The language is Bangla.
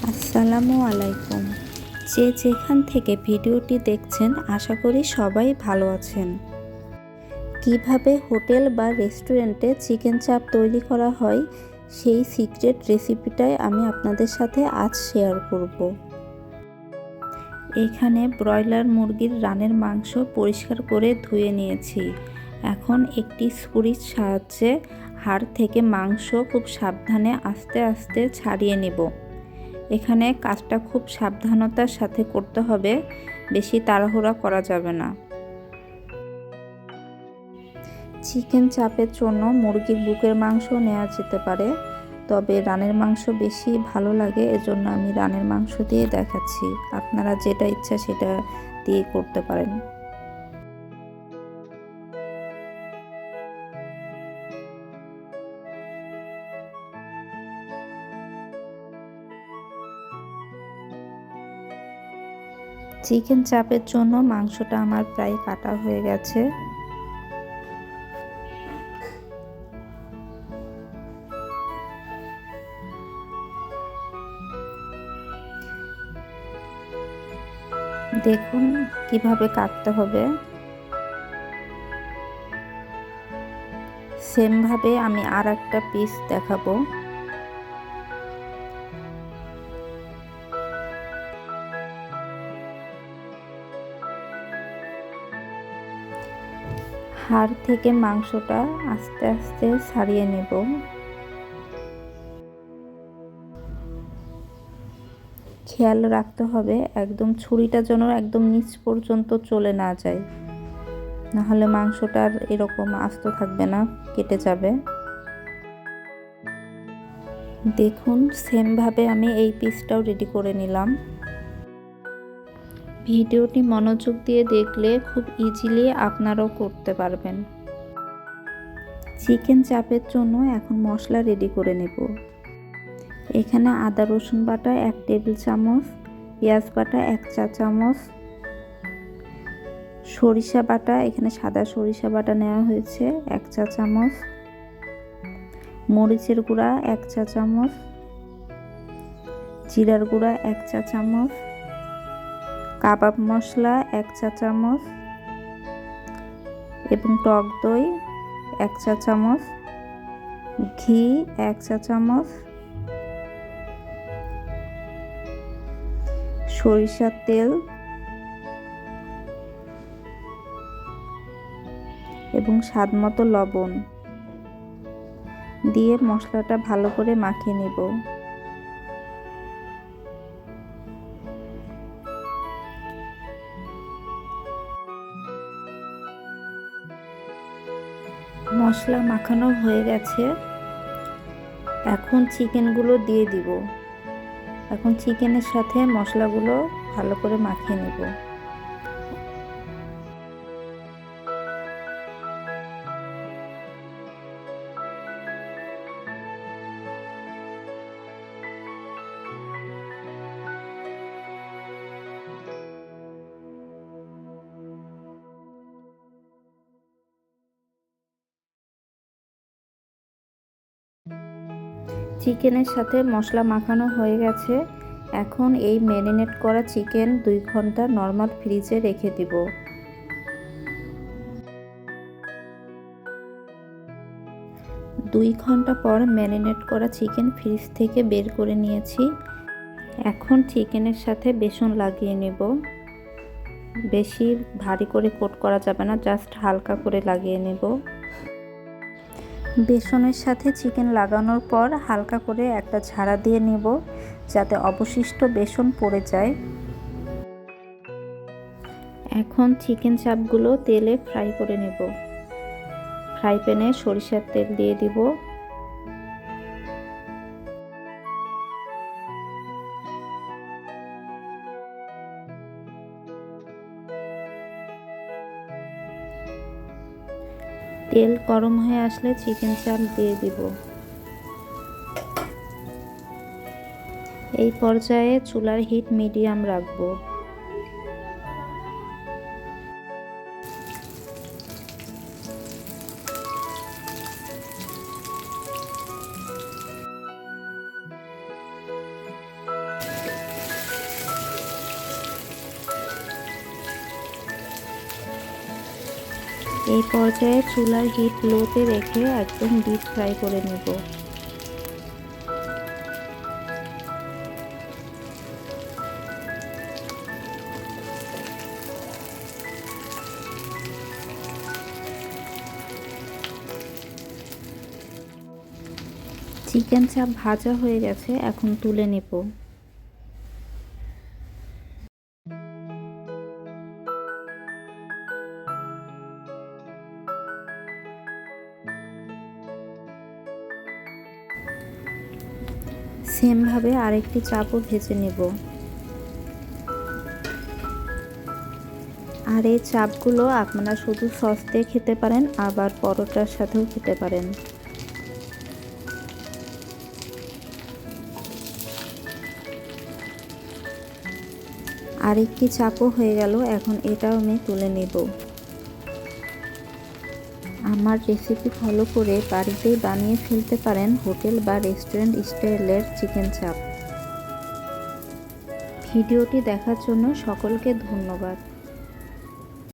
আসসালামু আলাইকুম। যে যেখান থেকে ভিডিওটি দেখছেন আশা করি সবাই ভালো আছেন। কিভাবে হোটেল বা রেস্টুরেন্টে চিকেন চাপ তৈরি করা হয় সেই সিক্রেট রেসিপিটাই আমি আপনাদের সাথে আজ শেয়ার করব। এখানে ব্রয়লার মুরগির রানের মাংস পরিষ্কার করে ধুয়ে নিয়েছি। এখন একটি ছুরির সাহায্যে হাড় থেকে মাংস খুব সাবধানে আস্তে আস্তে ছাড়িয়ে নেব। এখানে কাজটা খুব সাবধানতার সাথে করতে হবে, বেশি তাড়াহুড়া করা যাবে না। চিকেন চাপের জন্য মুরগির বুকের মাংস নেওয়া যেতে পারে, তবে রানের মাংস বেশি ভালো লাগে, এজন্য আমি রানের মাংস দিয়ে দেখাচ্ছি। আপনারা যেটা ইচ্ছা সেটা দিয়ে করতে পারেন। চিকেন চাপের জন্য মাংসটা আমার প্রায় কাটা হয়ে গেছে। দেখুন কিভাবে কাটতে হবে। সেম ভাবে আমি আর একটা পিস দেখাবো। হাড় থেকে মাংসটা আস্তে আস্তে ছাড়িয়ে নেব। খেয়াল রাখতে হবে একদম ছুরিটা যেন একদম নিচ পর্যন্ত চলে না যায়, নাহলে মাংসটার এরকম আস্ত থাকবে না, কেটে যাবে। দেখুন সেমভাবে আমি এই পিসটাও রেডি করে নিলাম। ভিডিওটি মনোযোগ দিয়ে দেখলে খুব ইজিলি আপনারাও করতে পারবেন। চিকেন চাপের জন্য এখন মশলা রেডি করে নেব। এখানে আদা রসুন বাটা 1 টেবিল চামচ, পেঁয়াজ বাটা 1 চা চামচ, সরিষা বাটা, এখানে সাদা সরিষা বাটা নেওয়া হয়েছে 1 চা চামচ, মরিচের গুঁড়া 1 চা চামচ, জিরার গুঁড়া 1 চা চামচ, কাবাব মশলা 1 চা চামচ এবং টক দই 1 চা চামচ, ঘি 1 চা চামচ, সরিষার তেল এবং স্বাদমতো লবণ দিয়ে মশলাটা ভালো করে মাখিয়ে নেব। মশলা মাখানো হয়ে গেছে, এখন চিকেনগুলো দিয়ে দিব। এখন চিকেনের সাথে মশলাগুলো ভালো করে মাখিয়ে নেব। চিকেনের সাথে মশলা মাখানো হয়ে গেছে, এখন এই ম্যারিনেট করা চিকেন 2 ঘন্টা নর্মাল ফ্রিজে রেখে দিব। 2 ঘন্টা পর ম্যারিনেট করা চিকেন ফ্রিজ থেকে বের করে নিয়েছি। এখন চিকেনের সাথে বেসন লাগিয়ে নেব। বেশি ভারী করে কোট করা যাবে না, জাস্ট হালকা করে লাগিয়ে নেব। বেসনের সাথে চিকেন লাগানোর পর হালকা করে একটা ঝাড়া দিয়ে নেব, যাতে অবশিষ্ট বেসন পড়ে যায়। এখন চিকেন চাপগুলো তেলে ফ্রাই করে নেব। ফ্রাই প্যানে সরিষার তেল দিয়ে দিব। তেল গরম হয়ে আসলে চিকেন চাপ দিয়ে দিব। এই পর্যায়ে চুলার হিট মিডিয়াম রাখবো। এই পর্যায়ে চুলার হিট লোতে রেখে একদম ডিপ ফ্রাই করে নেব। চিকেন চাপ ভাজা হয়ে গেছে, এখন তুলে নেব। সেমভাবে আরেকটি চাপও ভেজে নেব। আর এই চাপগুলো আপনারা শুধু সস দিয়ে খেতে পারেন, আবার পরোটার সাথেও খেতে পারেন। আরেকটি চাপও হয়ে গেল, এখন এটাও আমি তুলে নেব। আমার রেসিপি ফলো করে বাড়িতেই বানিয়ে ফেলতে পারেন হোটেল বা রেস্টুরেন্ট স্টাইলের চিকেন চাপ। ভিডিওটি দেখার জন্য সকলকে ধন্যবাদ।